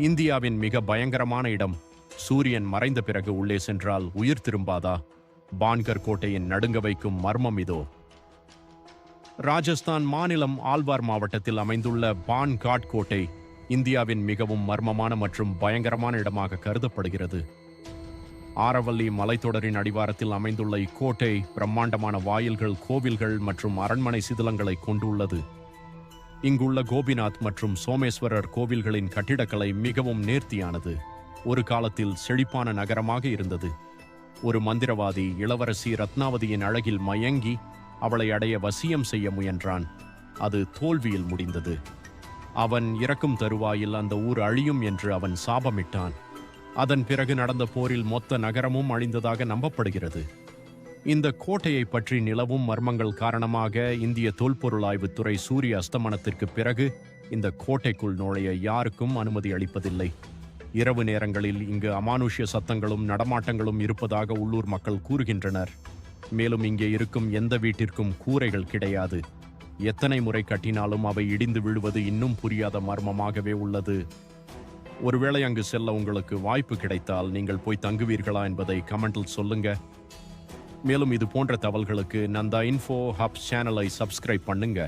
இந்தியாவின் மிக பயங்கரமான இடம். சூரியன் மறைந்த பிறகு உள்ளே சென்றால் உயிர் திரும்பாதா? பான்கர் கோட்டையின் நடுங்க வைக்கும் மர்மம் இதோ. ராஜஸ்தான் மாநிலம் ஆல்வார் மாவட்டத்தில் அமைந்துள்ள பான்காட் கோட்டை இந்தியாவின் மிகவும் மர்மமான மற்றும் பயங்கரமான இடமாக கருதப்படுகிறது. ஆரவல்லி மலைத்தொடரின் அடிவாரத்தில் அமைந்துள்ள இக்கோட்டை பிரம்மாண்டமான வாயில்கள், கோவில்கள் மற்றும் அரண்மனை சிதிலங்களை கொண்டுள்ளது. இங்குள்ள கோபிநாத் மற்றும் சோமேஸ்வரர் கோவில்களின் கட்டிடக்கலை மிகவும் நேர்த்தியானது. ஒரு காலத்தில் செழிப்பான நகரமாக இருந்தது. ஒரு மந்திரவாதி இளவரசி ரத்னாவதியின் அழகில் மயங்கி அவளை அடைய வசியம் செய்ய முயன்றான். அது தோல்வியில் முடிந்தது. அவன் இறக்கும் தருவாயில் அந்த ஊர் அழியும் என்று அவன் சாபமிட்டான். அதன் பிறகு நடந்த போரில் மொத்த நகரமும் அழிந்ததாக நம்பப்படுகிறது. இந்த கோட்டையை பற்றி நிலவும் மர்மங்கள் காரணமாக இந்திய தொல்பொருள் ஆய்வுத்துறை சூரிய அஸ்தமனத்திற்கு பிறகு இந்த கோட்டைக்குள் நுழைய யாருக்கும் அனுமதி அளிப்பதில்லை. இரவு நேரங்களில் இங்கு அமானுஷ்ய சத்தங்களும் நடமாட்டங்களும் இருப்பதாக உள்ளூர் மக்கள் கூறுகின்றனர். மேலும் இங்கே இருக்கும் எந்த வீட்டிற்கும் கூரைகள் கிடையாது. எத்தனை முறை கட்டினாலும் அவை இடிந்து விழுவது இன்னும் புரியாத மர்மமாகவே உள்ளது. ஒருவேளை அங்கு செல்ல உங்களுக்கு வாய்ப்பு கிடைத்தால் நீங்கள் போய் தங்குவீர்களா என்பதை கமெண்டில் சொல்லுங்க. மேலும் இது போன்ற தகவல்களுக்கு நந்தா இன்ஃபோ ஹப்ஸ் சேனலை சப்ஸ்கிரைப் பண்ணுங்க.